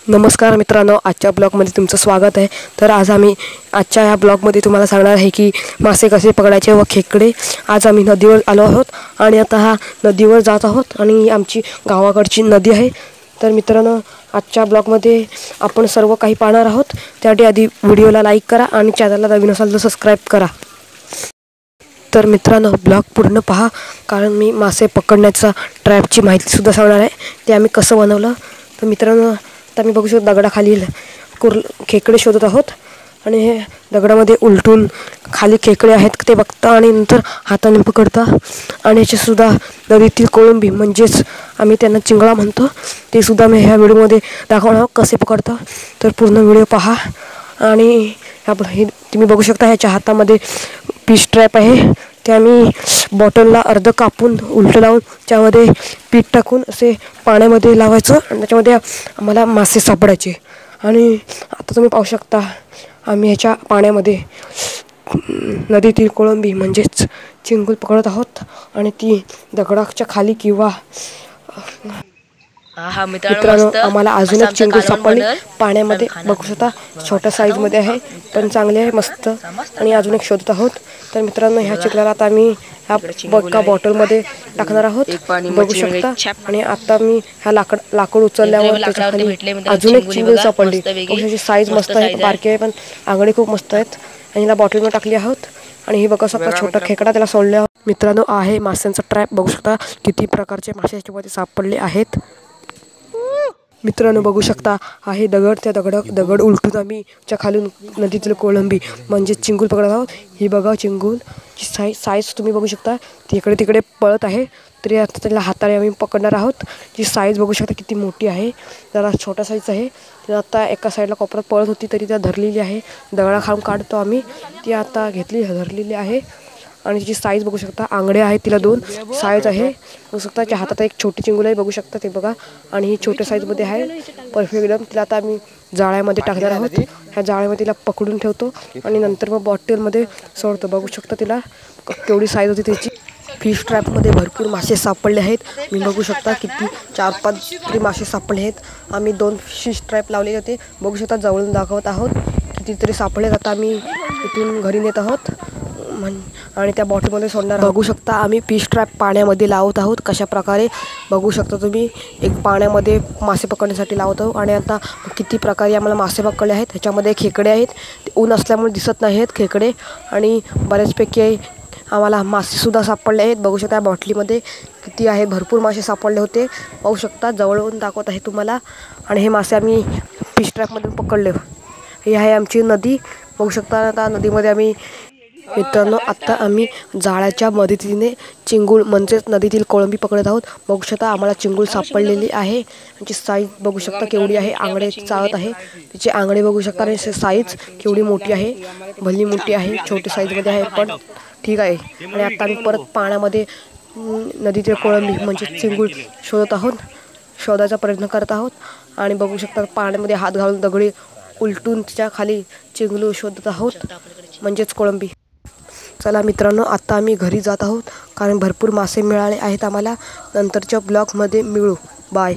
नमस्कार मित्रांनो, आजच्या ब्लॉगमध्ये तुमचं स्वागत आहे। तर आज आम्ही आजच्या ह्या ब्लॉगमध्ये तुम्हाला सांगणार आहे की मासे कसे पकडायचे व खेकडे। आज आम्ही नदीवर आलो आहोत आणि आता हा नदीवर जात आहोत आणि आमची गावाकडची नदी आहे। तर मित्रांनो, आजच्या ब्लॉगमध्ये आपण सर्व काही पाहणार आहोत। त्यासाठी आधी व्हिडिओला लाईक करा आणि चॅनलला नवीन असाल तर सबस्क्राईब करा। तर मित्रांनो, ब्लॉग पूर्ण पहा, कारण मी मासे पकडण्याचा ट्रॅपची माहितीसुद्धा सांगणार आहे, ते आम्ही कसं बनवलं। तर मित्रांनो, आता मी बघू शकतो दगडाखाली खेकडे शोधत आहोत आणि हे दगडामध्ये उलटून खाली खेकडे आहेत ते बघता आणि नंतर हाताने पकडता। आणि याचे सुद्धा नदीतील कोळंबी म्हणजेच आम्ही त्यांना चिंगळा म्हणतो, ते सुद्धा मी ह्या व्हिडिओमध्ये दाखवणार आहोत कसे पकडता। तर पूर्ण व्हिडिओ पहा। आणि हे तुम्ही बघू शकता, ह्याच्या हातामध्ये फिश ट्रॅप आहे। ते आम्ही बॉटलला अर्ध कापून उलट लावून त्यामध्ये पीठ टाकून असे पाण्यामध्ये लावायचं आणि त्याच्यामध्ये आम्हाला मासे सापडायचे। आणि आता तुम्ही पाहू शकता, आम्ही ह्याच्या पाण्यामध्ये नदीतील कोळंबी म्हणजेच चिंगूल पकडत आहोत आणि ती दगडाच्या खाली किंवा मित्रांनो, आम्हाला अजून एक चिंगूल सापडली पाण्यामध्ये, बघू शकता छोट्या साईजमध्ये आहे पण चांगले आहे, मस्त। आणि अजून एक शोधत आहोत। तर मित्रांनो, ह्या चिखलाला आता आम्ही एका बॉटलमध्ये टाकणार आहोत, बघू शकता। आणि आता मी ह्या लाकूड उचलल्यावर त्याच्या खाली अजून एक चिंगूल सापडली। त्याची साईज मस्त आहे, बारकी आहे पण आंगडी खूप मस्त आहेत। आणि ह्याला बॉटलमध्ये टाकली आहोत आणि हे बघा शकता छोटा खेकडा त्याला सोडले आहोत। मित्रांनो, आहे माशांचा ट्रॅप, बघू शकता किती प्रकारचे मासे याच्यामध्ये सापडले आहेत। मित्रांनो, बघू शकता आहे दगड, त्या दगड उलटून आम्ही च्या खालून नदीतील कोळंबी म्हणजे चिंगूल पकडत आहोत। ही बघा चिंगूलची साईज तुम्ही बघू शकता, ती इकडे तिकडे पळत आहे, तरी आता त्याला हाताने आम्ही पकडणार आहोत। जी साईज बघू शकता किती मोठी आहे, जरा छोटा साईज आहे। ती आता एका साईडला कोपऱ्यात पळत होती तरी त्या धरलेली आहे, दगडा खालून काढतो आम्ही, ती आता घेतली धरलेली आहे। आणि तिची साईज बघू शकता, आंगडे आहेत तिला 2 साईज आहे, बघू शकता। त्या हातात एक छोटी चिंगूल आहे, बघू शकता ते बघा। आणि ही छोट्या साईजमध्ये आहे, परफेक्ट एकदम। तिला आता आम्ही जाळ्यामध्ये टाकणार आहोत, ह्या जाळ्यामध्ये तिला पकडून ठेवतो आणि नंतर मग बॉटलमध्ये सोडतो। बघू शकता तिला केवढी साईज होती त्याची। फिश ट्रॅपमध्ये भरपूर मासे सापडले आहेत, मी बघू शकता किती 4-5 तरी मासे सापडले आहेत। आम्ही 2 फिश ट्रॅप लावले होते, बघू शकता जवळून दाखवत आहोत कितीतरी सापडले। आता आम्ही इथून घरी नेत आहोत आणि त्या बॉटलमध्ये सोडणार आहोत। बघू शकता आम्ही फिश ट्रॅप पाण्यामध्ये लावत आहोत, कशा प्रकारे बघू शकता तुम्ही। एक पाण्यामध्ये मासे पकडण्यासाठी लावत आहोत आणि आता किती प्रकारे आम्हाला मासे पकडले आहेत। ह्याच्यामध्ये खेकडे आहेत, ते ऊन असल्यामुळे दिसत नाही आहेत खेकडे, आणि बऱ्याचपैकी आम्हाला मासेसुद्धा सापडले आहेत। बघू शकता बॉटलीमध्ये किती आहे, भरपूर मासे सापडले होते, पाहू शकता जवळून दाखवत आहे तुम्हाला। आणि हे मासे आम्ही फिश ट्रॅपमधून पकडले। ही आहे आमची नदी, बघू शकता। आता नदीमध्ये आम्ही मित्रांनो, आता आम्ही जाळ्याच्या मदतीने चिंगूळ म्हणजेच नदीतील कोळंबी पकडत आहोत। बघू शकता आम्हाला चिंगूळ सापडलेली आहे, त्याची साईज बघू शकता केवढी आहे, आंगडे चाळत आहे, तिचे आंगडे बघू शकता आणि साईज केवढी मोठी आहे, भली मोठी आहे, छोटी साईजमध्ये आहे पण ठीक आहे। आणि आता आम्ही परत पाण्यामध्ये नदीतील कोळंबी म्हणजे चिंगूळ शोधत आहोत, शोधायचा प्रयत्न करत आहोत। आणि बघू शकता पाण्यामध्ये हात घालून दगडी उलटून तिच्या खाली चिंगूळ शोधत आहोत म्हणजेच कोळंबी। चला मित्रांनो, आता आम्ही घरी जात आहोत, कारण भरपूर मासे मिळाले आहेत आम्हाला। नंतरच्या ब्लॉगमध्ये मिळू, बाय।